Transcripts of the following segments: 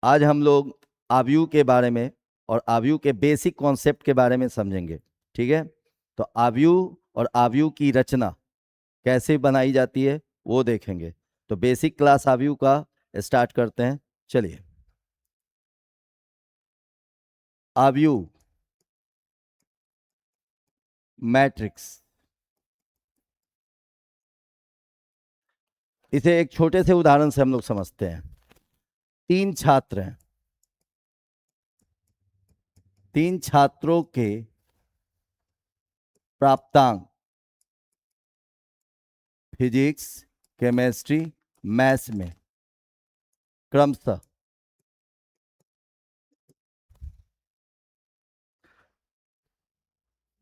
आज हम लोग आव्यूह के बारे में और आव्यूह के बेसिक कॉन्सेप्ट के बारे में समझेंगे। ठीक है, तो आव्यूह और आव्यूह की रचना कैसे बनाई जाती है वो देखेंगे। तो बेसिक क्लास आव्यूह का स्टार्ट करते हैं। चलिए, आव्यूह मैट्रिक्स, इसे एक छोटे से उदाहरण से हम लोग समझते हैं। 3 छात्र हैं, 3 छात्रों के प्राप्तांक फिजिक्स, केमिस्ट्री, मैथ्स में क्रमशः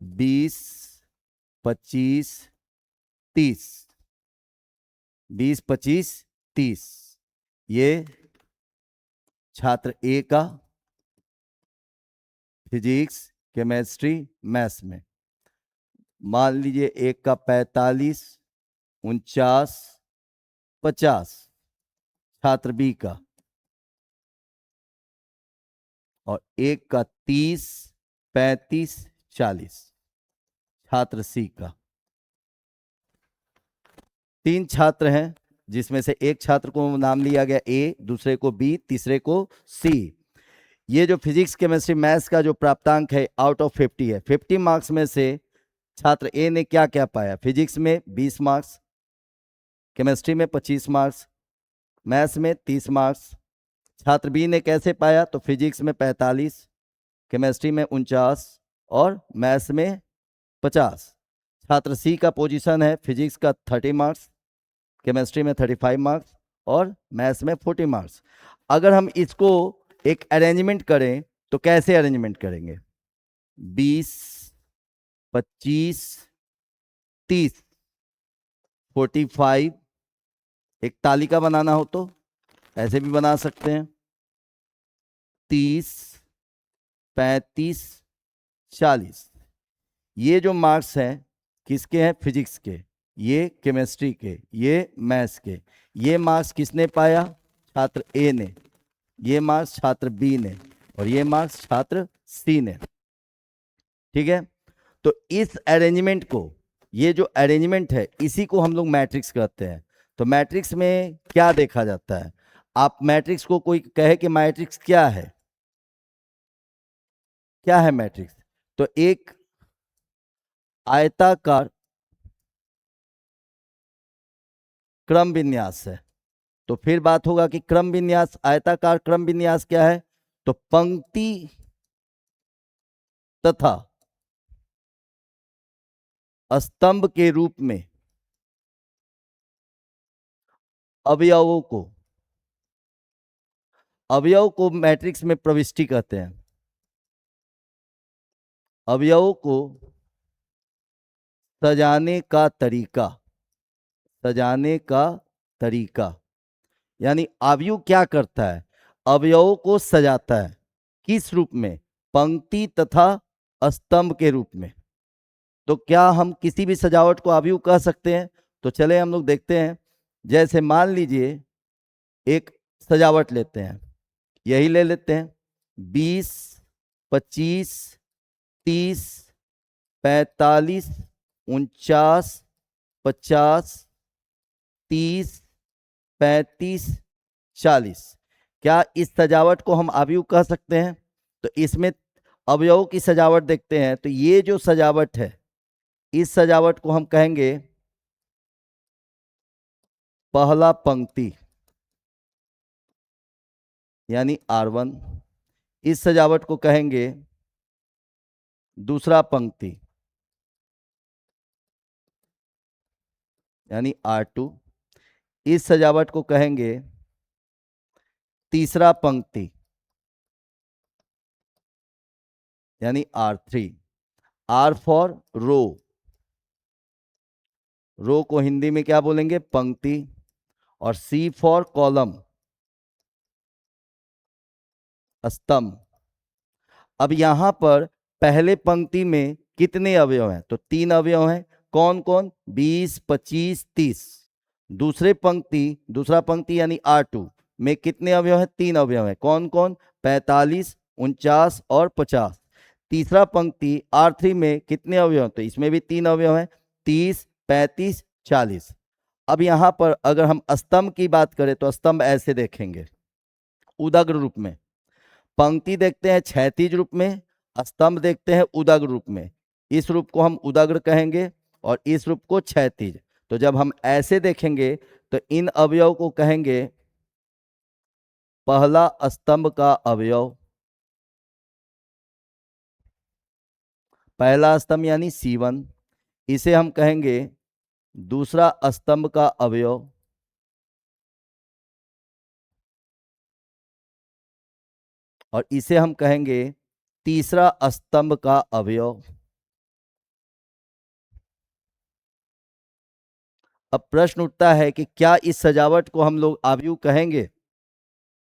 20, 25, 30, 20, 25, 30 ये छात्र ए का फिजिक्स, केमिस्ट्री, मैथ्स में। मान लीजिए एक का 45, 49, 50 छात्र बी का, और एक का 30, 35, 40 छात्र सी का। 3 छात्र हैं जिसमें से एक छात्र को नाम लिया गया ए, दूसरे को बी, तीसरे को सी। ये जो फिजिक्स, केमिस्ट्री, मैथ्स का जो प्राप्तांक है आउट ऑफ 50 है। 50 मार्क्स में से छात्र ए ने क्या क्या पाया? फिजिक्स में 20 मार्क्स, केमिस्ट्री में 25 मार्क्स, मैथ्स में 30 मार्क्स। छात्र बी ने कैसे पाया? तो फिजिक्स में 45, केमिस्ट्री में 49 और मैथ्स में 50। छात्र सी का पोजीशन है फिजिक्स का 30 मार्क्स, केमिस्ट्री में 35 मार्क्स और मैथ्स में 40 मार्क्स। अगर हम इसको एक अरेंजमेंट करें तो कैसे अरेंजमेंट करेंगे? 20, 25, 30, 45। एक तालिका बनाना हो तो ऐसे भी बना सकते हैं। 30, 35, 40 ये जो मार्क्स हैं किसके हैं? फिजिक्स के, ये केमिस्ट्री के, ये मैथ्स के। ये मार्क्स किसने पाया? छात्र ए ने। ये मार्क्स छात्र बी ने और ये मार्क्स छात्र सी ने। ठीक है, तो इस अरेंजमेंट को, ये जो अरेंजमेंट है इसी को हम लोग मैट्रिक्स कहते हैं। तो मैट्रिक्स में क्या देखा जाता है? आप मैट्रिक्स को कोई कहे कि मैट्रिक्स क्या है, क्या है मैट्रिक्स? तो एक आयताकार क्रम विन्यास है। तो फिर बात होगा कि क्रम विन्यास, आयताकार क्रम विन्यास क्या है? तो पंक्ति तथा स्तंभ के रूप में अवयवों को मैट्रिक्स में प्रविष्टि कहते हैं। अवयवों को सजाने का तरीका, सजाने का तरीका यानी अवयव क्या करता है? अवयवों को सजाता है। किस रूप में? पंक्ति तथा स्तंभ के रूप में। तो क्या हम किसी भी सजावट को अवयव कह सकते हैं? तो चले हम लोग देखते हैं। जैसे मान लीजिए एक सजावट लेते हैं, यही ले लेते हैं। 20, 25, 30, 45, 49, 50, 30, 35, 40 क्या इस सजावट को हम अवयव कह सकते हैं? तो इसमें अवयव की सजावट देखते हैं। तो ये जो सजावट है इस सजावट को हम कहेंगे पहला पंक्ति यानी R1। इस सजावट को कहेंगे दूसरा पंक्ति यानी R2। इस सजावट को कहेंगे तीसरा पंक्ति यानी R3। R फॉर रो, रो को हिंदी में क्या बोलेंगे? पंक्ति। और C फॉर कॉलम, स्तंभ। अब यहां पर पहले पंक्ति में कितने अवयव हैं? तो 3 अवयव हैं। कौन कौन? 20, 25, 30। दूसरा पंक्ति यानी R2, में कितने अवयव हैं? 3 अवयव हैं। कौन कौन? 45, 49 और 50। तीसरा पंक्ति R3 में कितने अवयव हैं? तो इसमें भी 3 अवयव हैं, 30, 35, 40। अब यहां पर अगर हम स्तंभ की बात करें तो स्तंभ ऐसे देखेंगे, उदग्र रूप में। पंक्ति देखते हैं क्षैतिज रूप में, स्तंभ देखते हैं उदग्र रूप में। इस रूप को हम उदग्र कहेंगे और इस रूप को क्षैतिज। तो जब हम ऐसे देखेंगे तो इन अवयव को कहेंगे पहला स्तंभ का अवयव। पहला स्तंभ यानी C1, इसे हम कहेंगे दूसरा स्तंभ का अवयव। और इसे हम कहेंगे तीसरा स्तंभ का अवयव। अब प्रश्न उठता है कि क्या इस सजावट को हम लोग आव्यूह कहेंगे?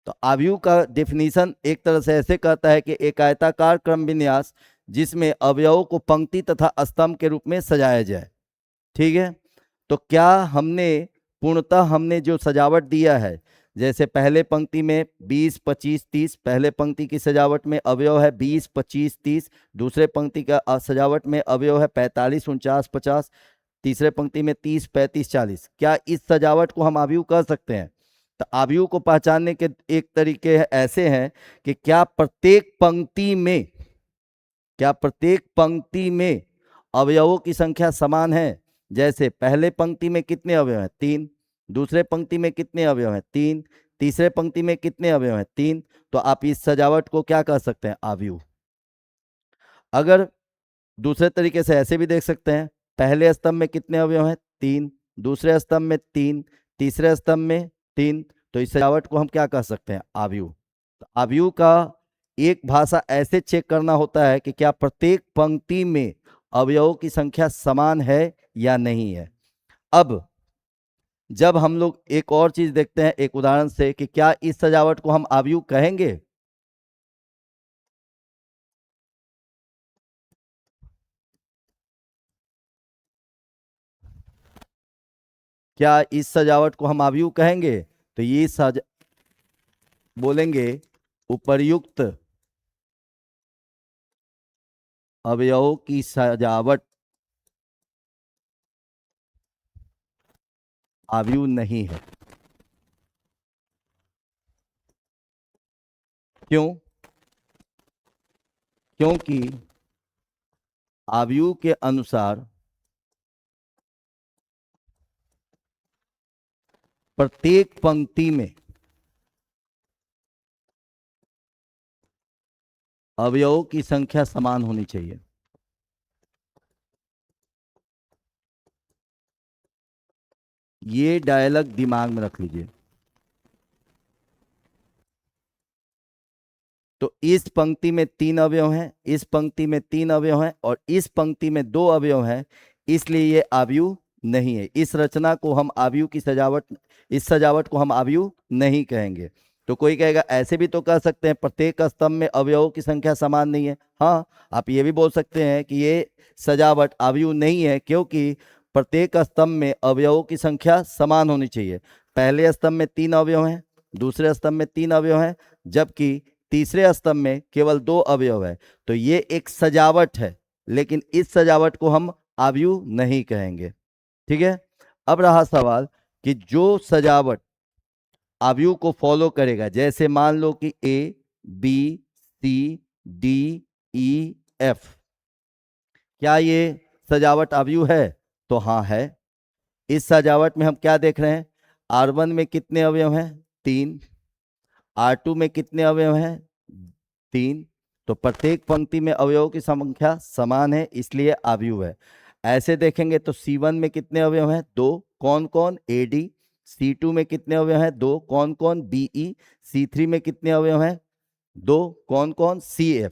तो आव्यूह का डेफिनेशन एक तरह से ऐसे कहता है कि एक आयताकार क्रम विन्यास जिसमें अवयवों को पंक्ति तथा स्तंभ के रूप में सजाया जाए। ठीक है, तो क्या हमने पूर्णतः हमने जो सजावट दिया है, जैसे पहले पंक्ति में 20, 25, 30, पहले पंक्ति की सजावट में अवयव है 20, 25, 30, दूसरे पंक्ति का सजावट में अवयव है 45, 49, 50, तीसरे पंक्ति में 30, 35, 40। क्या इस सजावट को हम आव्यूह कह सकते हैं? तो आव्यूह को पहचानने के एक तरीके ऐसे हैं कि क्या प्रत्येक पंक्ति में अवयवों की संख्या समान है। जैसे पहले पंक्ति में कितने अवयव हैं? 3, दूसरे पंक्ति में कितने अवयव हैं? 3, तीसरे पंक्ति में कितने अवयव हैं? 3। तो आप इस सजावट को क्या कह सकते हैं? आव्यूह। अगर दूसरे तरीके से ऐसे भी देख सकते हैं, पहले स्तंभ में कितने अवयव हैं? 3, दूसरे स्तंभ में 3, तीसरे स्तंभ में 3। तो इस सजावट को हम क्या कह सकते हैं? आव्यूह। तो आव्यूह का एक भाषा ऐसे चेक करना होता है कि क्या प्रत्येक पंक्ति में अवयवों की संख्या समान है या नहीं है। अब जब हम लोग एक और चीज देखते हैं एक उदाहरण से कि क्या इस सजावट को हम आव्यूह कहेंगे? क्या इस सजावट को हम आव्यूह कहेंगे? तो ये बोलेंगे उपर्युक्त अवयवों की सजावट आव्यूह नहीं है। क्यों? क्योंकि आव्यूह के अनुसार प्रत्येक पंक्ति में अवयवों की संख्या समान होनी चाहिए। ये डायलॉग दिमाग में रख लीजिए। तो इस पंक्ति में 3 अवयव हैं, इस पंक्ति में 3 अवयव हैं और इस पंक्ति में 2 अवयव हैं, इसलिए ये आव्यूह नहीं है। इस रचना को हम आव्यूह की सजावट, इस सजावट को हम आव्यूह नहीं कहेंगे। तो कोई कहेगा ऐसे भी तो कह सकते हैं प्रत्येक स्तंभ में अवयवों की संख्या समान नहीं है। हाँ, आप ये भी बोल सकते हैं कि ये सजावट आव्यूह नहीं है क्योंकि प्रत्येक स्तंभ में अवयवों की संख्या समान होनी चाहिए। पहले स्तंभ में 3 अवयव हैं, दूसरे स्तंभ में 3 अवयव हैं, जबकि तीसरे स्तंभ में केवल 2 अवयव है। तो ये एक सजावट है, लेकिन इस सजावट को हम आव्यूह नहीं कहेंगे। ठीक है, अब रहा सवाल कि जो सजावट आव्यूह को फॉलो करेगा, जैसे मान लो कि A, B, C, D, E, F, क्या ये सजावट आव्यूह है? तो हाँ है। इस सजावट में हम क्या देख रहे हैं? R1 में कितने अवयव हैं? 3। R2 में कितने अवयव हैं? 3। तो प्रत्येक पंक्ति में अवयवों की संख्या समान है, इसलिए आव्यूह है। ऐसे देखेंगे तो C1 में कितने अवयव हैं? 2। कौन कौन? AD। C2 में कितने अवयव हैं? 2। कौन कौन? BE। C3 में कितने अवयव हैं? 2। कौन कौन? CF।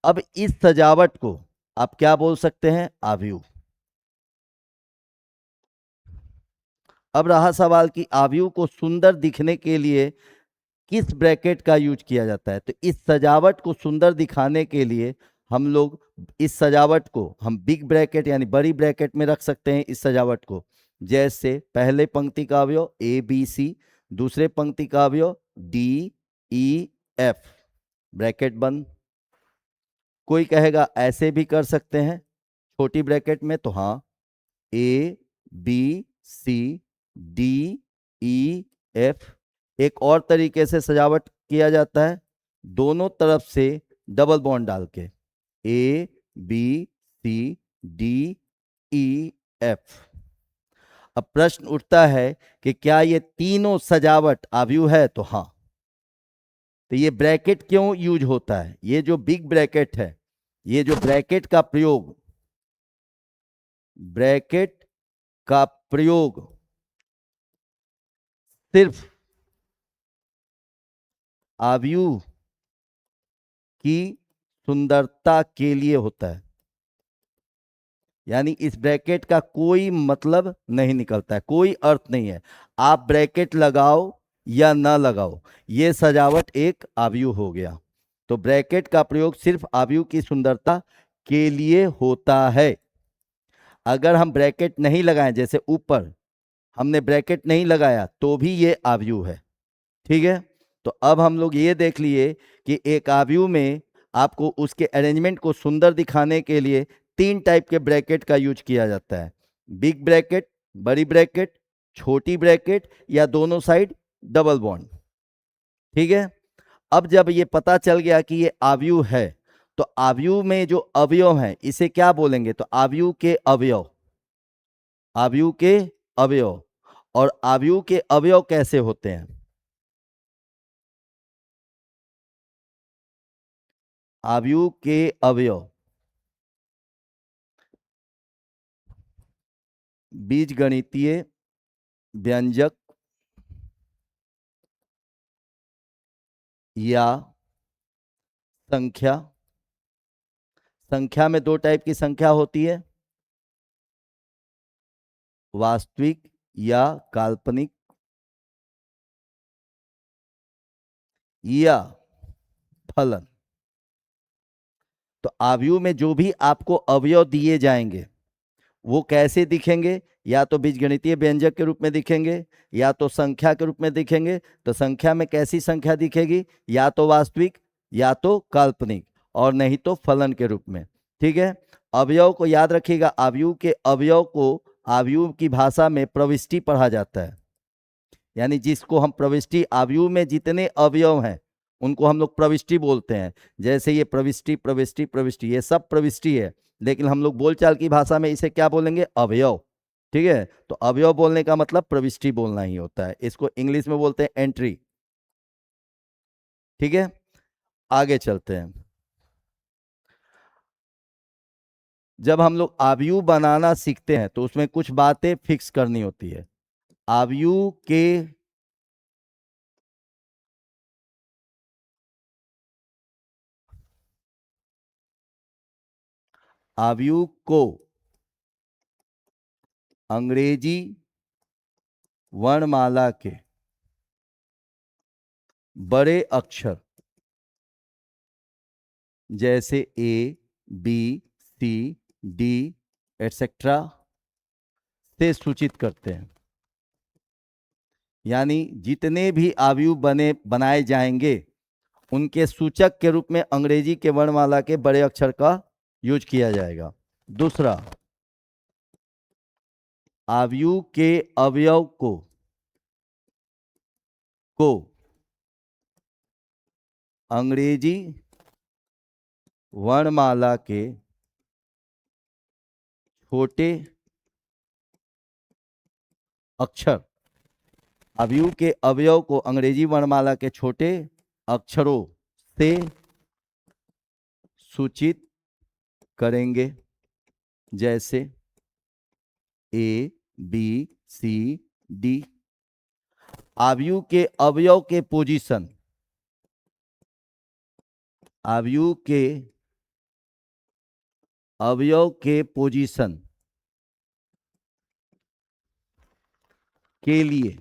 अब इस सजावट को आप क्या बोल सकते हैं? आव्यूह। अब रहा सवाल कि आव्यूह को सुंदर दिखने के लिए किस ब्रैकेट का यूज किया जाता है। तो इस सजावट को सुंदर दिखाने के लिए हम लोग इस सजावट को हम बिग ब्रैकेट यानी बड़ी ब्रैकेट में रख सकते हैं। इस सजावट को जैसे पहले पंक्ति का अवयव A B C, दूसरे पंक्ति का अवयव डी ई एफ, ब्रैकेट बंद। कोई कहेगा ऐसे भी कर सकते हैं छोटी ब्रैकेट में, तो हाँ, A B C D E F. एक और तरीके से सजावट किया जाता है, दोनों तरफ से डबल बॉन्ड डाल के, A B C D E F. अब प्रश्न उठता है कि क्या ये तीनों सजावट आव्यूह है, तो हाँ। तो ये ब्रैकेट क्यों यूज होता है? ये जो बिग ब्रैकेट है, ये जो ब्रैकेट का प्रयोग, ब्रैकेट का प्रयोग सिर्फ आव्यूह की सुंदरता के लिए होता है। यानी इस ब्रैकेट का कोई मतलब नहीं निकलता है, कोई अर्थ नहीं है। आप ब्रैकेट लगाओ या ना लगाओ, ये सजावट एक आव्यूह हो गया। तो ब्रैकेट का प्रयोग सिर्फ आव्यूह की सुंदरता के लिए होता है। अगर हम ब्रैकेट नहीं लगाएं, जैसे ऊपर हमने ब्रैकेट नहीं लगाया, तो भी ये आव्यूह है। ठीक है, तो अब हम लोग ये देख लिए कि एक आव्यूह में आपको उसके अरेंजमेंट को सुंदर दिखाने के लिए तीन टाइप के ब्रैकेट का यूज किया जाता है। बिग ब्रैकेट, बड़ी ब्रैकेट, छोटी ब्रैकेट, या दोनों साइड डबल बॉन्ड। ठीक है, अब जब ये पता चल गया कि ये आव्यूह है, तो आव्यूह में जो अवयव हैं इसे क्या बोलेंगे? तो आव्यूह के अवयव, आव्यूह के अवयव। और आव्यूह के अवयव कैसे होते हैं? आव्यूह के अवयव बीजगणितीय व्यंजक या संख्या। संख्या में दो टाइप की संख्या होती है, वास्तविक या काल्पनिक, या फलन। तो आव्यूह में जो भी आपको अवयव दिए जाएंगे वो कैसे दिखेंगे? या तो बीजगणितीय व्यंजक के रूप में दिखेंगे, या तो संख्या के रूप में दिखेंगे। तो संख्या में कैसी संख्या दिखेगी? या तो वास्तविक, या तो काल्पनिक, और नहीं तो फलन के रूप में। ठीक है, अवयव को याद रखिएगा, आव्यूह के अवयव को आव्यूह की भाषा में प्रविष्टि पढ़ा जाता है। यानी जिसको हम प्रविष्टि, आव्यूह में जितने अवयव हैं उनको हम लोग प्रविष्टि बोलते हैं। जैसे ये प्रविष्टि प्रविष्टि प्रविष्टि, ये सब प्रविष्टि है, लेकिन हम लोग बोलचाल की भाषा में इसे क्या बोलेंगे? अवयव। ठीक है, तो अवयव बोलने का मतलब प्रविष्टि बोलना ही होता है। इसको इंग्लिश में बोलते हैं एंट्री। ठीक है, आगे चलते हैं। जब हम लोग आव्यूह बनाना सीखते हैं तो उसमें कुछ बातें फिक्स करनी होती है। आव्यूह के आव्यूह को अंग्रेजी वर्णमाला के बड़े अक्षर जैसे A B C D etcetera से सूचित करते हैं। यानी जितने भी आव्यूह बनाए जाएंगे उनके सूचक के रूप में अंग्रेजी के वर्णमाला के बड़े अक्षर का यूज किया जाएगा। दूसरा, आव्यूह के अवयव को अंग्रेजी वर्णमाला के छोटे अक्षर, आव्यूह के अवयव को अंग्रेजी वर्णमाला के छोटे अक्षरों से सूचित करेंगे, जैसे ए बी सी डी। आव्यूह के अवयव के पोजीशन, आव्यूह के अवयव के पोजीशन के लिए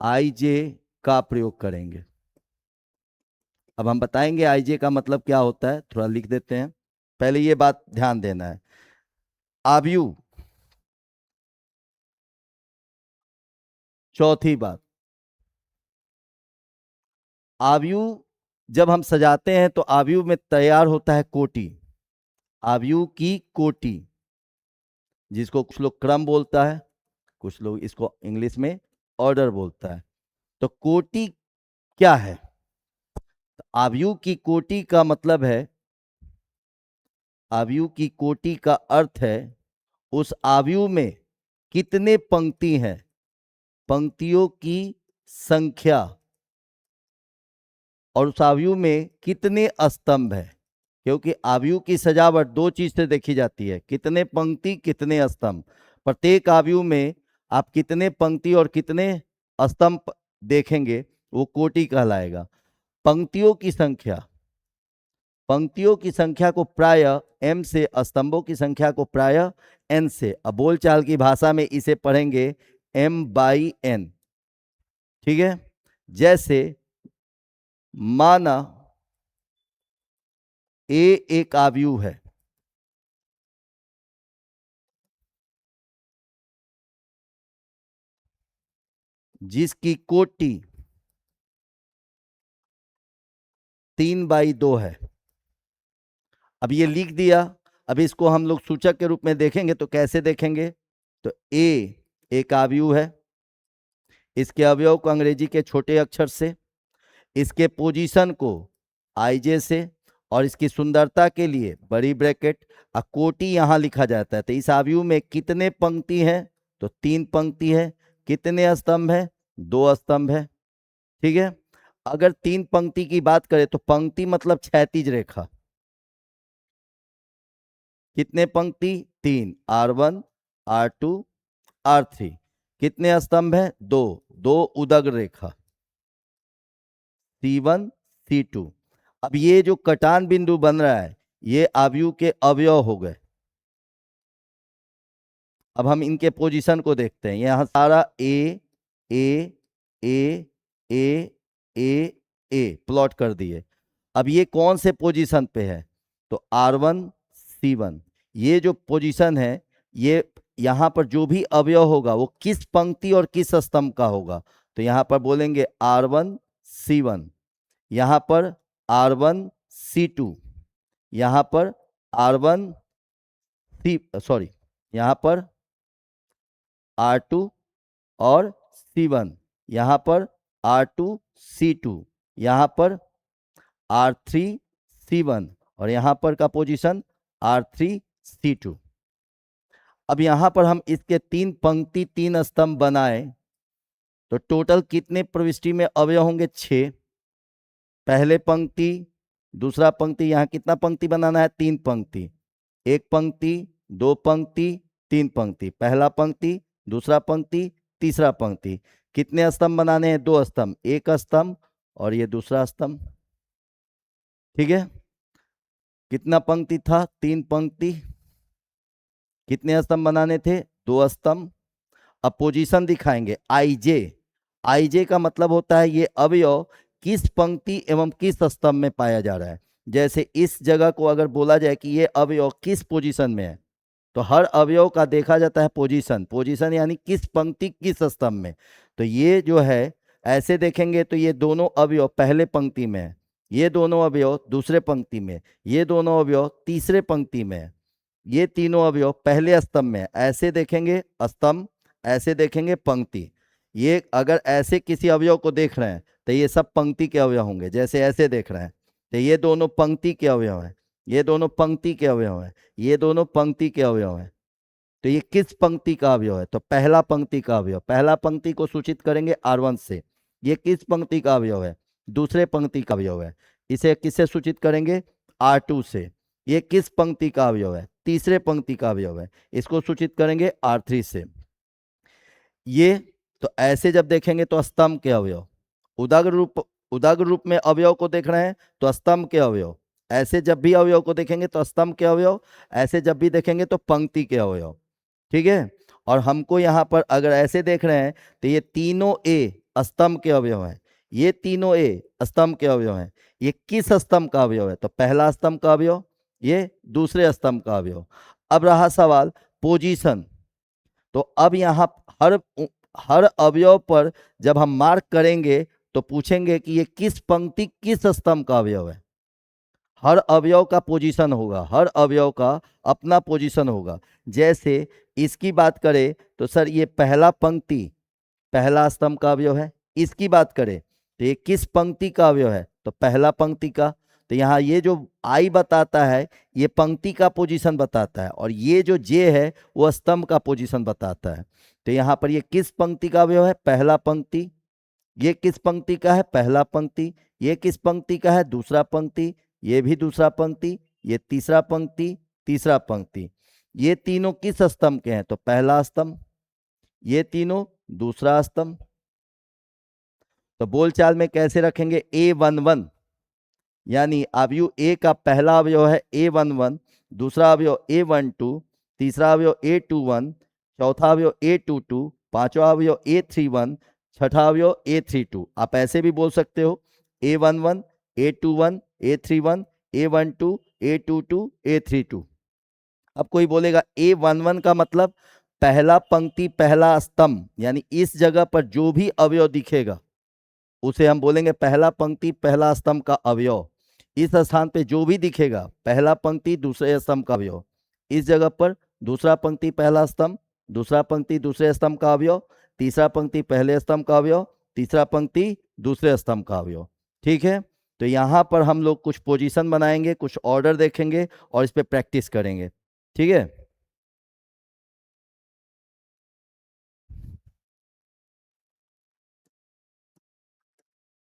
आईजे का प्रयोग करेंगे। अब हम बताएंगे आईजे का मतलब क्या होता है, थोड़ा लिख देते हैं। पहले ये बात ध्यान देना है, आव्यूह चौथी बात, आव्यूह जब हम सजाते हैं तो आव्यूह में तैयार होता है कोटि, आव्यूह की कोटि, जिसको कुछ लोग क्रम बोलता है, कुछ लोग इसको इंग्लिश में ऑर्डर बोलता है। तो कोटि क्या है? तो आव्यूह की कोटि का मतलब है, आव्यूह की कोटि का अर्थ है उस आव्यूह में कितने पंक्ति हैं, पंक्तियों की संख्या, और उस आव्यूह में कितने स्तंभ हैं। क्योंकि आव्यूह की सजावट दो चीज से देखी जाती है, कितने पंक्ति कितने स्तंभ। प्रत्येक आव्यूह में आप कितने पंक्ति और कितने स्तंभ देखेंगे वो कोटि कहलाएगा। पंक्तियों की संख्या, पंक्तियों की संख्या को प्राय m से, स्तंभों की संख्या को प्राय n से, अब बोलचाल की भाषा में इसे पढ़ेंगे m/n। ठीक है, जैसे माना A एक आव्यूह है, जिसकी कोटि 3/2 है। अब ये लिख दिया, अब इसको हम लोग सूचक के रूप में देखेंगे तो कैसे देखेंगे? तो A एक आव्यूह है, इसके अवयव को अंग्रेजी के छोटे अक्षर से, इसके पोजीशन को IJ से, और इसकी सुंदरता के लिए बड़ी ब्रैकेट, और कोटि यहां लिखा जाता है। तो इस आव्यूह में कितने पंक्ति हैं? तो 3 पंक्ति है। कितने स्तंभ है? 2 स्तंभ है। ठीक है, अगर 3 पंक्ति की बात करें तो पंक्ति मतलब क्षैतिज रेखा, कितने पंक्ति? 3, R1 R2 R3। कितने स्तंभ है? 2, 2 उदग रेखा, C1 C2। अब ये जो कटान बिंदु बन रहा है ये आव्यूह के अवयव हो गए। अब हम इनके पोजीशन को देखते हैं, यहां सारा ए ए ए ए ए ए प्लॉट कर दिए। अब ये कौन से पोजीशन पे है? तो R1 C1, ये जो पोजीशन है, ये यहां पर जो भी अवयव होगा वो किस पंक्ति और किस स्तंभ का होगा? तो यहां पर बोलेंगे R1 C1, यहां पर R1 C2, यहां पर R1 सॉरी, यहां पर R2 और C1, यहां पर R2 C2, यहां पर R3 C1, और यहां पर का पोजीशन R3 C2। अब यहां पर हम इसके 3 पंक्ति 3 स्तंभ बनाए तो टोटल कितने प्रविष्टि में अवयव होंगे? 6। पहले पंक्ति, दूसरा पंक्ति, यहां कितना पंक्ति बनाना है? 3 पंक्ति, एक पंक्ति, 2 पंक्ति, 3 पंक्ति, पहला पंक्ति, दूसरा पंक्ति, तीसरा पंक्ति। कितने स्तंभ बनाने हैं? 2 स्तंभ, एक स्तंभ और ये दूसरा स्तंभ। ठीक है, कितना पंक्ति था? 3 पंक्ति। कितने स्तंभ बनाने थे? 2 स्तंभ। अब पोजीशन दिखाएंगे IJ, IJ का मतलब होता है ये अवयव किस पंक्ति एवं किस स्तंभ में पाया जा रहा है। जैसे इस जगह को अगर बोला जाए कि ये अवयव किस पोजीशन में है, तो हर अवयव का देखा जाता है पोजीशन, पोजीशन यानी किस पंक्ति किस स्तंभ में। तो ये जो है ऐसे देखेंगे तो ये दोनों अवयव पहले पंक्ति में है, ये दोनों अवयव दूसरे पंक्ति में, ये दोनों अवयव तीसरे पंक्ति में, ये तीनों अवयव पहले स्तंभ में। ऐसे देखेंगे स्तंभ, ऐसे देखेंगे पंक्ति। ये अगर ऐसे किसी अवयव को देख रहे हैं तो ये सब पंक्ति के अवयव होंगे। जैसे ऐसे देख रहे हैं तो ये दोनों पंक्ति के अवयव हैं, ये दोनों पंक्ति के अवयव हैं, ये दोनों पंक्ति के अवयव हैं। तो ये किस पंक्ति का अवयव है? तो पहला पंक्ति का अवयव। पहला पंक्ति को सूचित करेंगे R1 से। ये किस पंक्ति का अवयव है? दूसरे पंक्ति का अवयव है। इसे किससे सूचित करेंगे? R2 से। ये किस पंक्ति का अवयव है? तीसरे पंक्ति का अवयव है। इसको सूचित करेंगे R3 से। ये तो ऐसे जब देखेंगे तो स्तंभ के अवयव, उदाग्र रूप में अवयव को देख रहे हैं तो स्तंभ के अवयव। ऐसे जब भी अवयव को देखेंगे तो स्तंभ के अवयव, ऐसे जब भी देखेंगे तो पंक्ति के अवयव। ठीक है, और हमको यहाँ पर अगर ऐसे देख रहे हैं तो ये तीनों A स्तंभ के अवयव हैं, ये तीनों A स्तंभ के अवयव हैं। ये किस स्तंभ का अवयव है? तो पहला स्तंभ का अवयव, ये दूसरे स्तंभ का अवयव। अब रहा सवाल पोजीशन। तो अब यहाँ हर हर अवयव पर जब हम मार्क करेंगे तो पूछेंगे कि ये किस पंक्ति किस स्तंभ का अवयव है। हर अवयव का पोजीशन होगा, हर अवयव का अपना पोजीशन होगा। जैसे इसकी बात करें तो सर ये पहला पंक्ति पहला स्तंभ का अवयव है। इसकी बात करें तो ये किस पंक्ति का अवयव है, तो पहला पंक्ति का। तो यहाँ ये जो आई बताता है ये पंक्ति का पोजीशन बताता है, और ये जो जे है वो स्तंभ का पोजीशन बताता है। तो यहाँ पर ये किस पंक्ति का अवयव है, पहला पंक्ति। ये किस पंक्ति का है, पहला पंक्ति। ये किस पंक्ति का है, दूसरा पंक्ति। ये भी दूसरा पंक्ति। ये तीसरा पंक्ति, तीसरा पंक्ति। ये तीनों किस स्तंभ के हैं, तो पहला स्तंभ। ये तीनों दूसरा स्तंभ। तो बोलचाल में कैसे रखेंगे, A11 यानी अवयव ए का पहला अवयव है A11, दूसरा अवयव A12, तीसरा अवयव A21, चौथा अवयव A22, पांचवा अवयव A31, छठा अवयव A32। आप ऐसे भी बोल सकते हो A11, A21, A31, A12, A22, A32। अब कोई बोलेगा A11 का मतलब पहला पंक्ति पहला स्तंभ, यानी इस जगह पर जो भी अवयव दिखेगा उसे हम बोलेंगे पहला पंक्ति पहला स्तंभ का अवयव। इस स्थान पे जो भी दिखेगा पहला पंक्ति दूसरे स्तंभ का अवयव। इस जगह पर दूसरा पंक्ति पहला स्तंभ, दूसरा पंक्ति दूसरे स्तंभ का अवयव, तीसरा पंक्ति पहले स्तंभ का अवयव, तीसरा पंक्ति दूसरे स्तंभ का अवयव। ठीक है, तो यहाँ पर हम लोग कुछ पोजीशन बनाएंगे, कुछ ऑर्डर देखेंगे और इस पे प्रैक्टिस करेंगे। ठीक है,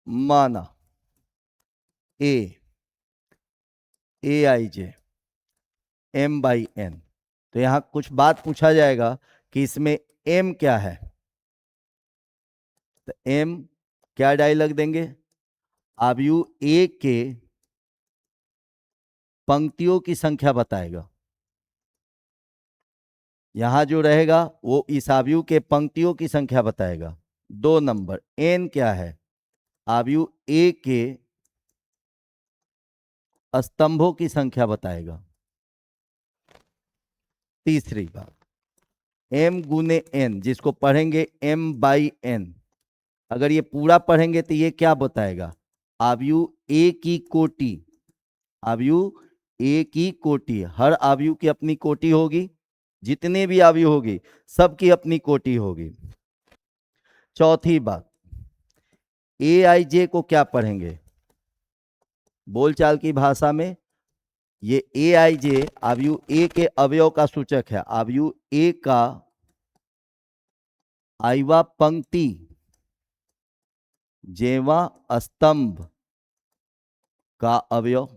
माना ए आई जे M/N। तो यहाँ कुछ बात पूछा जाएगा कि इसमें M क्या है। तो M क्या डायलॉग देंगे, अवयव ए के पंक्तियों की संख्या बताएगा। यहां जो रहेगा वो इस अवयव के पंक्तियों की संख्या बताएगा। 2 नंबर N क्या है, अवयव ए के स्तंभों की संख्या बताएगा। तीसरी बात M गुने N, जिसको पढ़ेंगे M/N। अगर ये पूरा पढ़ेंगे तो ये क्या बताएगा, अवयव ए की कोटि। अवयव ए की कोटि, हर अवयव की अपनी कोटि होगी, जितने भी अवयव होगी सबकी अपनी कोटि होगी। चौथी बात, AIJ को क्या पढ़ेंगे, बोलचाल की भाषा में ये AIJ अवयव ए के अवयव का सूचक है। अवयव ए का आइवा पंक्ति जेवा स्तंभ का अवयव।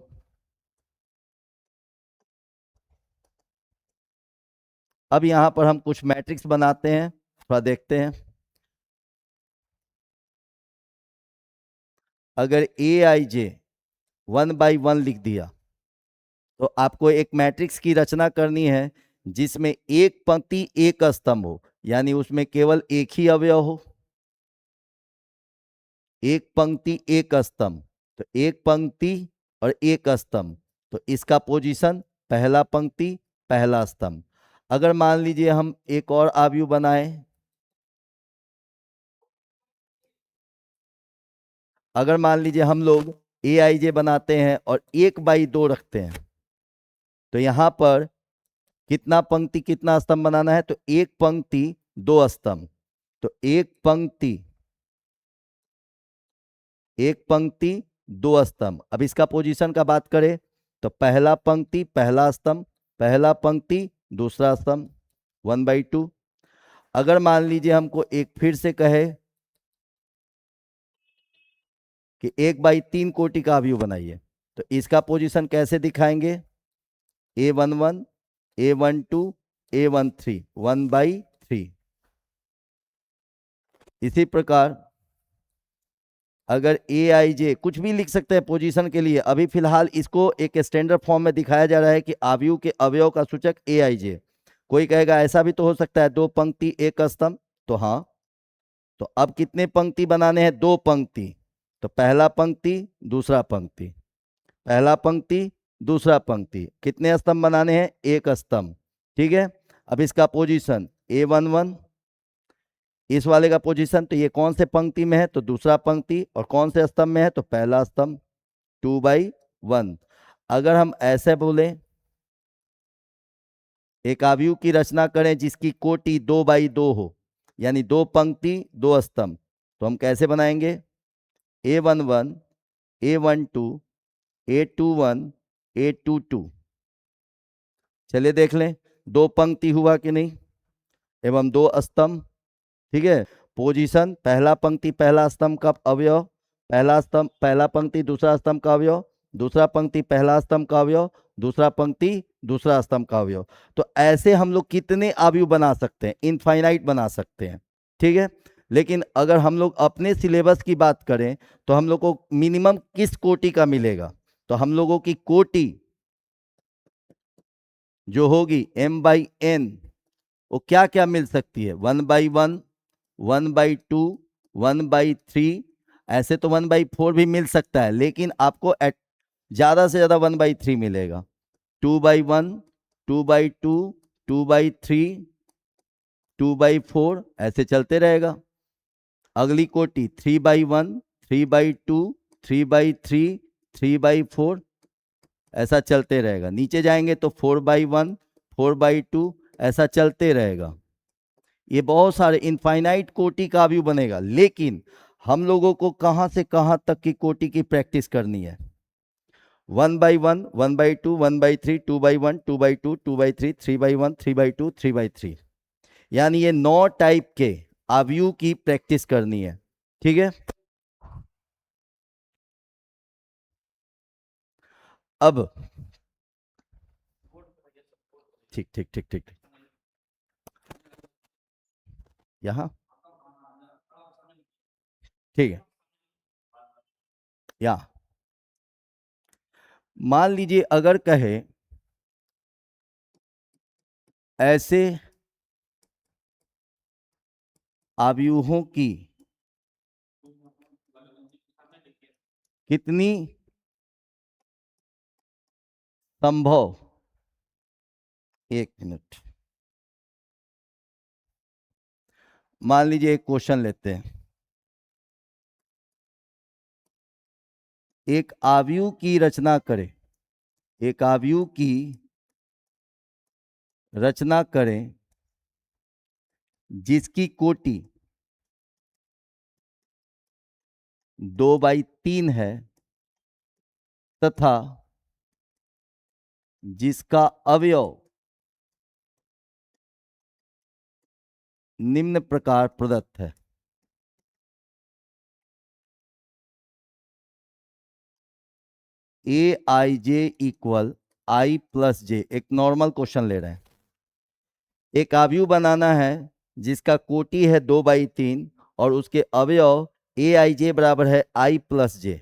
अब यहां पर हम कुछ मैट्रिक्स बनाते हैं, थोड़ा देखते हैं। अगर AIJ 1/1 लिख दिया तो आपको एक मैट्रिक्स की रचना करनी है जिसमें एक पंक्ति एक स्तंभ हो, यानी उसमें केवल एक ही अवयव हो। एक पंक्ति एक स्तंभ, तो एक पंक्ति और एक स्तंभ, तो इसका पोजीशन पहला पंक्ति पहला स्तंभ। अगर मान लीजिए हम एक और अवयव बनाए, अगर मान लीजिए हम लोग AIJ बनाते हैं और 1/2 रखते हैं, तो यहां पर कितना पंक्ति कितना स्तंभ बनाना है, तो एक पंक्ति दो स्तंभ। तो एक पंक्ति दो स्तंभ। अब इसका पोजीशन का बात करें तो पहला पंक्ति पहला स्तंभ, पहला पंक्ति दूसरा स्तंभ, 1/2। अगर मान लीजिए हमको एक फिर से कहे कि 1/3 कोटि का अवयव बनाइए, तो इसका पोजीशन कैसे दिखाएंगे, A11, A12, A13, 1/3। इसी प्रकार अगर AIJ कुछ भी लिख सकते हैं पोजीशन के लिए, अभी फिलहाल इसको एक स्टैंडर्ड फॉर्म में दिखाया जा रहा है कि अवयव के अवयव का सूचक AIJ। कोई कहेगा ऐसा भी तो हो सकता है, दो पंक्ति एक स्तंभ, तो हाँ। तो अब कितने पंक्ति बनाने हैं, दो पंक्ति। तो पहला पंक्ति दूसरा पंक्ति, पहला पंक्ति दूसरा पंक्ति, कितने स्तंभ बनाने हैं, एक स्तंभ। ठीक है, अब इसका पोजीशन A11, इस वाले का पोजीशन, तो ये कौन से पंक्ति में है, तो दूसरा पंक्ति, और कौन से स्तंभ में है, तो पहला स्तंभ, 2/1। अगर हम ऐसे बोले एक आव्यूह की रचना करें जिसकी कोटि 2/2 हो, यानी 2 पंक्ति 2 स्तंभ, तो हम कैसे बनाएंगे, A11 A12 A21 A22। चलिए देख लें, 2 पंक्ति हुआ कि नहीं, एवं 2 स्तंभ। ठीक है, पोजीशन, पहला पंक्ति पहला स्तंभ का अवयव, पहला स्तंभ पहला पंक्ति दूसरा स्तंभ का अवयव, दूसरा पंक्ति पहला स्तंभ का अवयव, दूसरा पंक्ति दूसरा स्तंभ का अवयव। तो ऐसे हम लोग कितने अवयव बना सकते हैं, इनफाइनाइट बना सकते हैं। ठीक है, लेकिन अगर हम लोग अपने सिलेबस की बात करें तो हम लोग को मिनिमम किस कोटि का मिलेगा, तो हम लोगों की कोटि जो होगी m/n, वो क्या क्या मिल सकती है, 1/1 1/2 1/3, ऐसे तो 1/4 भी मिल सकता है, लेकिन आपको ज्यादा से ज्यादा 1/3 मिलेगा, 2/1 2/2 2/3 2/4, ऐसे चलते रहेगा। अगली कोटि 3/1 3/2 3/3 3/4, ऐसा चलते रहेगा। नीचे जाएंगे तो 4/1 4/2, ऐसा चलते रहेगा। ये बहुत सारे इनफाइनाइट कोटि का व्यू बनेगा, लेकिन हम लोगों को कहां से कहां तक की कोटि की प्रैक्टिस करनी है, 1/1 1/2 1/3 2/1 2/2 2/3 3/1 3/2 3/3, यानी ये 9 टाइप के अवयव की प्रैक्टिस करनी है। ठीक है, अब ठीक ठीक ठीक ठीक, यहां ठीक है, यहां मान लीजिए अगर कहे ऐसे अवयवों की कितनी संभव, 1 मिनट, मान लीजिए एक क्वेश्चन लेते हैं, एक अवयव की रचना करें, एक अवयव की रचना करें जिसकी कोटि 2/3 है तथा जिसका अवयव निम्न प्रकार प्रदत्त है। Aij इक्वल I+J, एक नॉर्मल क्वेश्चन ले रहे हैं। एक अवयव बनाना है जिसका कोटि है 2/3 और उसके अवयव Aij बराबर है I+J,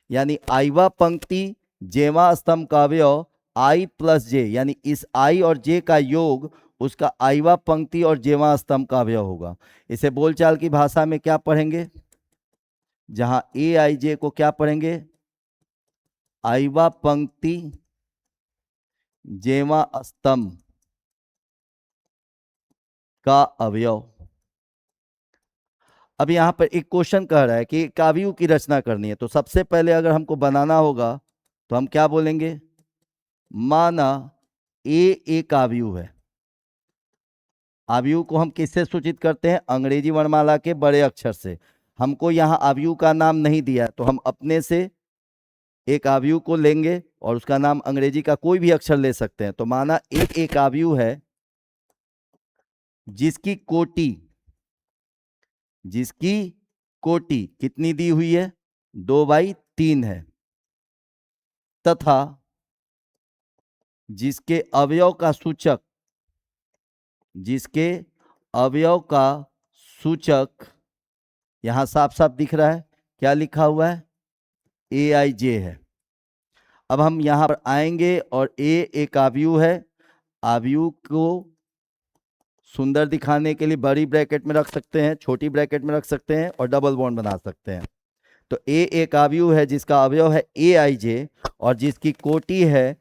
यानी आईवा पंक्ति जेवा स्तंभ का अवयव I+J, यानी इस I और J का योग उसका आईवा पंक्ति और जेवा स्तंभ का अवयव होगा। इसे बोलचाल की भाषा में क्या पढ़ेंगे, जहां Aij को क्या पढ़ेंगे, आईवा पंक्ति जेवा स्तंभ का अवयव। अब यहां पर एक क्वेश्चन कह रहा है कि एक अवयव की रचना करनी है, तो सबसे पहले अगर हमको बनाना होगा तो हम क्या बोलेंगे, माना ए एक अवयव है। अवयव को हम किससे सूचित करते हैं, अंग्रेजी वर्णमाला के बड़े अक्षर से। हमको यहाँ अवयव का नाम नहीं दिया, तो हम अपने से एक अवयव को लेंगे और उसका नाम अंग्रेजी का कोई भी अक्षर ले सकते हैं। तो माना एक अवयव है जिसकी कोटि कितनी दी हुई है, 2/3 है, तथा जिसके अवयव का सूचक यहां साफ साफ दिख रहा है, क्या लिखा हुआ है, Aij है। अब हम यहां पर आएंगे और एक अवयव है, अवयव को सुंदर दिखाने के लिए बड़ी ब्रैकेट में रख सकते हैं, छोटी ब्रैकेट में रख सकते हैं और डबल बॉन्ड बना सकते हैं। तो एक अवयव है जिसका अवयव है Aij और जिसकी कोटि है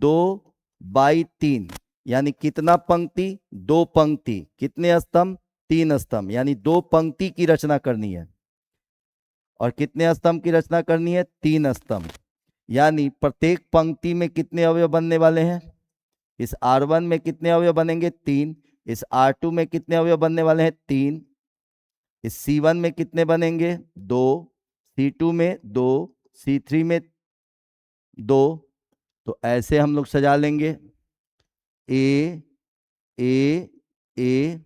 2/3, यानी कितना पंक्ति, 2 पंक्ति, कितने स्तंभ, 3 स्तंभ, यानी 2 पंक्ति की रचना करनी है। और कितने स्तंभ की रचना करनी है? 3 स्तंभ। यानी प्रत्येक पंक्ति में कितने अवयव बनने वाले हैं? इस R1 में कितने अवयव बनेंगे? 3। इस R2 में कितने अवयव बनने वाले हैं? 3। इस C1 में कितने बनेंगे? 2। C2 में 2। C3 में 2। तो ऐसे हम लोग सजा लेंगे, ए ए ए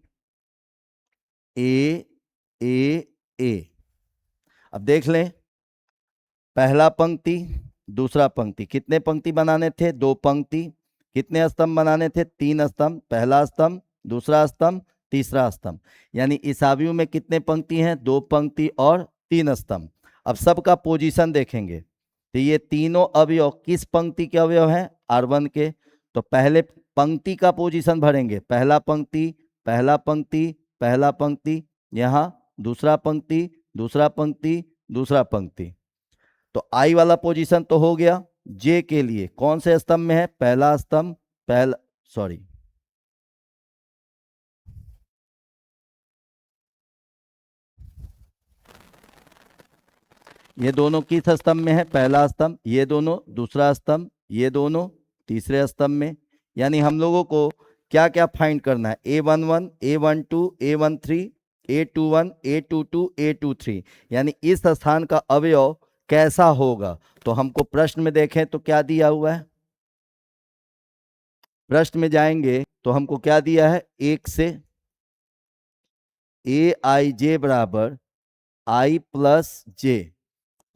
ए ए ए। अब देख लें, पहला पंक्ति दूसरा पंक्ति, कितने पंक्ति बनाने थे? 2 पंक्ति। कितने स्तंभ बनाने थे? 3 स्तंभ। पहला स्तंभ, दूसरा स्तंभ, तीसरा स्तंभ। यानी इस आव्यूह में कितने पंक्ति हैं? 2 पंक्ति और 3 स्तंभ। अब सबका पोजीशन देखेंगे तो ये तीनों अवयव किस पंक्ति के अवयव हैं? R1 के। तो पहले पंक्ति का पोजीशन भरेंगे, पहला पंक्ति, पहला पंक्ति, पहला पंक्ति, यहाँ दूसरा पंक्ति, दूसरा पंक्ति, दूसरा पंक्ति। तो आई वाला पोजीशन तो हो गया। जे के लिए कौन से स्तंभ में है? पहला स्तंभ, पहला, सॉरी, ये दोनों किस स्तंभ में है? पहला स्तंभ। ये दोनों दूसरा स्तंभ, ये दोनों तीसरे स्तंभ में। यानी हम लोगों को क्या क्या फाइंड करना है? A11, A12, A13, A21, A22, A23। यानी इस स्थान का अवयव कैसा होगा? तो हमको प्रश्न में देखें तो क्या दिया हुआ है? प्रश्न में जाएंगे तो हमको क्या दिया है? 1 से AIJ बराबर I प्लस जे।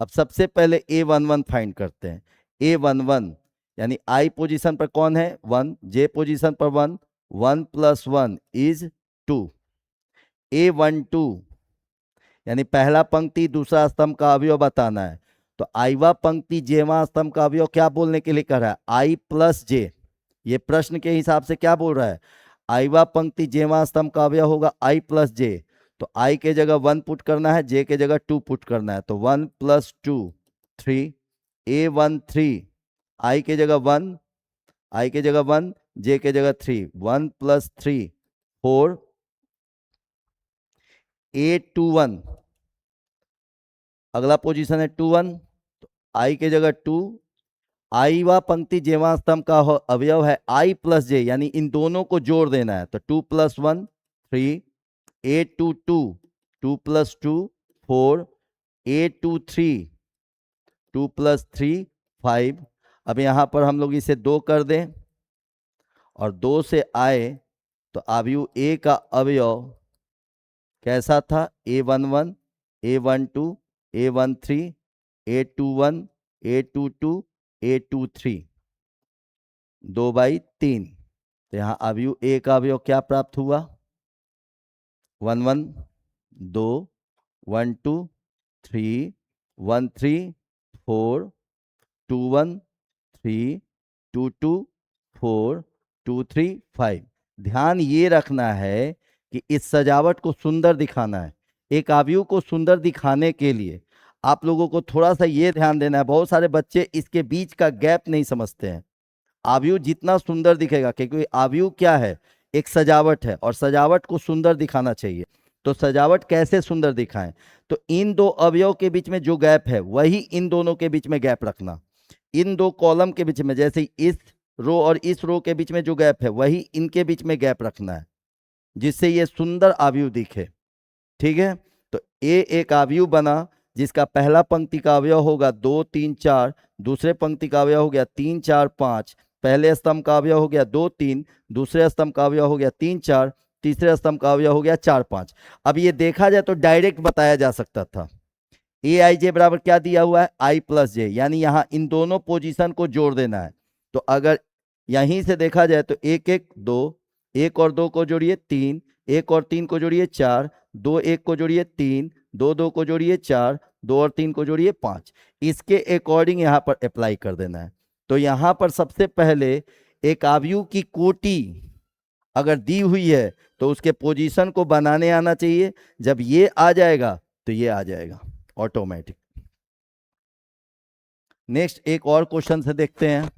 अब सबसे पहले A11 फाइंड करते हैं। A11 यानी I पोजीशन पर कौन है? 1। J पोजीशन पर 1। 1 + 1 इज 2। A12 यानी पहला पंक्ति दूसरा स्तंभ का अवयव बताना है। तो आईवा पंक्ति जेवा स्तंभ का अवयव क्या बोलने के लिए कह रहा है? I प्लस जे। ये प्रश्न के हिसाब से क्या बोल रहा है? आईवा पंक्ति जेवा स्तंभ का अवयव होगा I प्लस जे। तो I के जगह 1 पुट करना है, J के जगह 2 पुट करना है। तो 1 + 2 3। A13 I के जगह 1, I के जगह 1, J के जगह 3। 1 + 3 4। A21 अगला पोजीशन है 21। तो I के जगह 2। आई व पंक्ति जेवा स्तंभ का अवयव है I प्लस जे, यानी इन दोनों को जोड़ देना है। तो 2 + 1 3। A22 2 + 2 4। A23 2 + 3 5। अब यहां पर हम लोग इसे 2 कर दें और 2 से आए तो आव्यूह A का अवयव कैसा था? A11, A12, A13, A21, A22, A23, 2/3। तो यहाँ आव्यूह A का अवयव क्या प्राप्त हुआ? 1 1 2 1 2 3 1 3 4 2 1 3 2 2 4 2 3 5। ध्यान ये रखना है कि इस सजावट को सुंदर दिखाना है। एक आव्यूह को सुंदर दिखाने के लिए आप लोगों को थोड़ा सा ये ध्यान देना है। बहुत सारे बच्चे इसके बीच का गैप नहीं समझते हैं। आव्यूह जितना सुंदर दिखेगा, क्योंकि आव्यूह क्या है? एक सजावट है और सजावट को सुंदर दिखाना चाहिए। तो सजावट कैसे सुंदर दिखाएं? तो इन दो अवयव के बीच में जो गैप है वही इन दोनों के बीच में गैप रखना। इन दो कॉलम के बीच में, जैसे इस रो और इस रो के बीच में जो गैप है वही इनके बीच में गैप रखना है, जिससे ये सुंदर आव्यूह दिखे। ठीक है? तो ए एक आव्यूह बना जिसका पहला पंक्ति का अवयव होगा 2 3 4, दूसरे पंक्ति का अवयव हो गया 3 4 5, पहले स्तंभ का अवयव हो गया 2 3, दूसरे स्तंभ का अवयव हो गया 3 4, तीसरे स्तंभ का अवयव हो गया 4 5। अब ये देखा जाए तो डायरेक्ट बताया जा सकता था। ए आई जे बराबर क्या दिया हुआ है? I प्लस जे, यानी यहां इन दोनों पोजीशन को जोड़ देना है। तो अगर यहीं से देखा जाए तो 1 1 2, 1 और 2 को जोड़िए 3, 1 और 3 को जोड़िए 4, 2 1 को जोड़िए 3, 2 2 को जोड़िए 4, 2 और 3 को जोड़िए 5। इसके अकॉर्डिंग यहां पर अप्लाई कर देना है। तो यहां पर सबसे पहले एक आव्यूह की कोटि अगर दी हुई है तो उसके पोजीशन को बनाने आना चाहिए। जब ये आ जाएगा तो ये आ जाएगा ऑटोमेटिक। नेक्स्ट एक और क्वेश्चन से देखते हैं।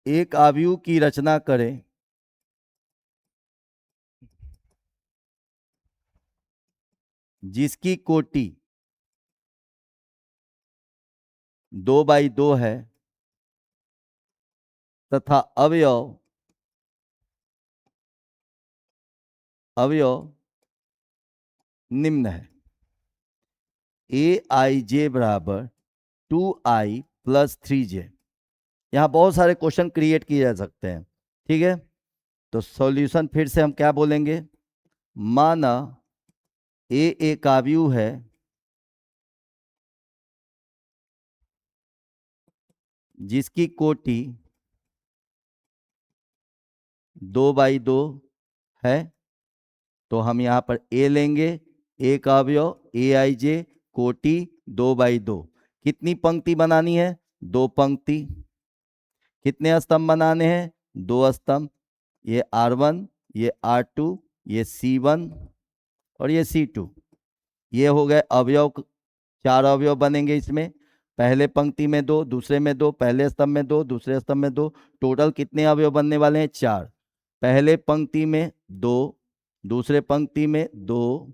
एक आव्यूह की रचना करें जिसकी कोटि 2 बाई 2 है तथा अवयव अवयव निम्न है। ए आई जे बराबर 2i + 3j। यहाँ बहुत सारे क्वेश्चन क्रिएट किए जा सकते हैं, ठीक है। तो सॉल्यूशन फिर से हम क्या बोलेंगे, माना ए एक आव्यूह है जिसकी कोटि 2 बाई 2 है, तो हम यहाँ पर ए लेंगे, एक अवयव ए आई जे, कोटि 2 बाई 2। कितनी पंक्ति बनानी है, 2 पंक्ति। कितने स्तंभ बनाने हैं, 2 स्तंभ। ये R1, ये R2, ये C1 और ये C2। ये हो गए अवयव, 4 अवयव बनेंगे इसमें। पहले पंक्ति में 2, दूसरे में 2, पहले स्तंभ में 2, दूसरे स्तंभ में 2। टोटल कितने अवयव बनने वाले हैं, 4। पहले पंक्ति में 2, दूसरे पंक्ति में 2।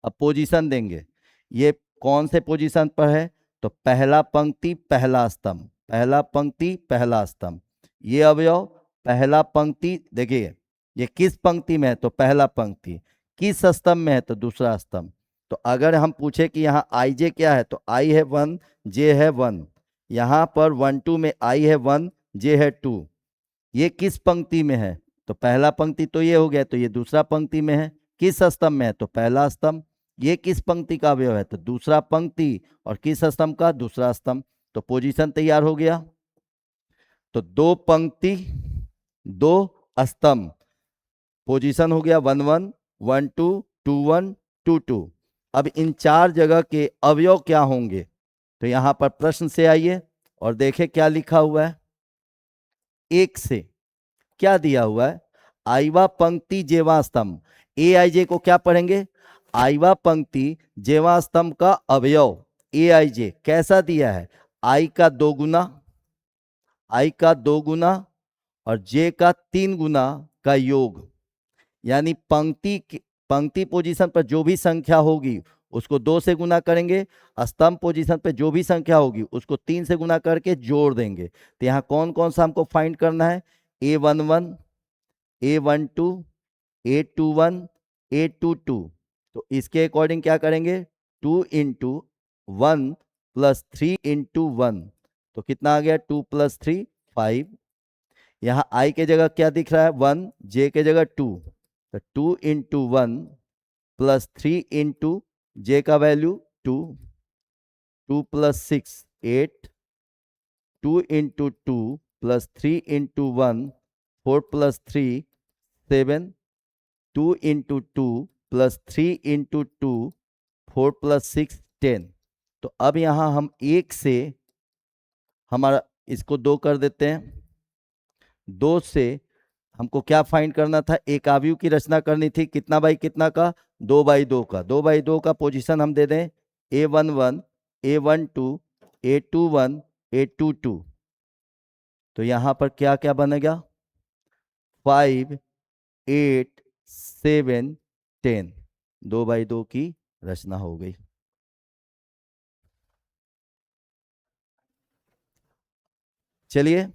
अब पोजीशन देंगे, ये कौन से पोजीशन पर है, तो पहला पंक्ति पहला स्तंभ, पहला पंक्ति पहला स्तंभ। ये अवयव पहला पंक्ति, देखिए ये किस पंक्ति में है, तो पहला पंक्ति। किस स्तंभ में है, तो दूसरा स्तंभ। तो अगर हम पूछे कि यहाँ आई जे क्या है, तो आई है 1, जे है 1। यहाँ पर 1 2 में आई है 1, जे है 2। ये किस पंक्ति में है, तो पहला पंक्ति तो ये हो गया, तो ये दूसरा पंक्ति में है। किस स्तंभ में है, तो पहला स्तंभ। ये किस पंक्ति का अवयव है, तो दूसरा पंक्ति। और किस स्तंभ का, दूसरा स्तंभ। तो पोजीशन तैयार हो गया। तो 2 पंक्ति 2 स्तंभ, पोजीशन हो गया 1 1 1 2 2 1 2 2। अब इन 4 जगह के अवयव क्या होंगे, तो यहां पर प्रश्न से आइए और देखें क्या लिखा हुआ है। एक से क्या दिया हुआ है, आईवा पंक्ति जेवा स्तंभ। ए आई जे को क्या पढ़ेंगे, आईवा पंक्ति जेवा स्तंभ का अवयव ए आई जे कैसा दिया है, आई का 2 गुना, आई का 2 गुना और जे का 3 गुना का योग। यानी पंक्ति पोजीशन पर जो भी संख्या होगी उसको 2 से गुना करेंगे, स्तंभ पोजीशन पे जो भी संख्या होगी उसको 3 से गुना करके जोड़ देंगे। तो यहाँ कौन कौन सा हमको फाइंड करना है, A11, A12, A21, A22। तो इसके अकॉर्डिंग क्या करेंगे, 2 × 1 + 3 × 1। तो कितना आ गया, 2 + 3 5। यहाँ आई के जगह क्या दिख रहा है, 1, जे के जगह 2। तो 2 × 1 + 3 × जे का वैल्यू 2, 2 + 6 8, 2 × 2 + 3 × 1 4 + 3 7, 2 × 2 + 3 × 2 4 + 6 10। तो अब यहाँ हम 1 से हमारा इसको 2 कर देते हैं। 2 से हमको क्या फाइंड करना था, एक आव्यूह की रचना करनी थी, कितना बाई कितना का, 2 बाई 2 का। 2 बाई 2 का पोजीशन हम दे दें, A11, A12, A21, A22। तो यहां पर क्या क्या बनेगा, 5 8 7 10। 2 बाई 2 की रचना हो गई। चलिए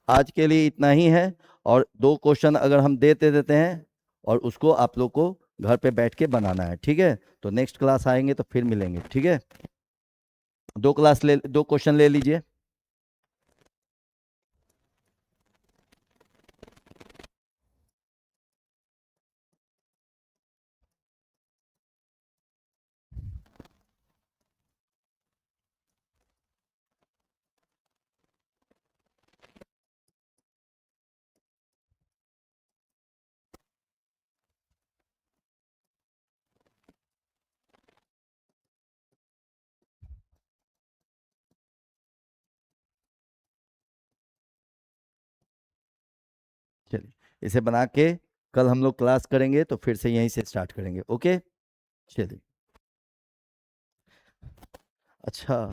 आज के लिए इतना ही है। और 2 क्वेश्चन अगर हम देते देते हैं और उसको आप लोग को घर पे बैठ के बनाना है, ठीक है। तो नेक्स्ट क्लास आएंगे तो फिर मिलेंगे, ठीक है। 2 क्वेश्चन ले लीजिए। चलिए इसे बना के कल हम लोग क्लास करेंगे, तो फिर से यहीं से स्टार्ट करेंगे, ओके। चलिए, अच्छा।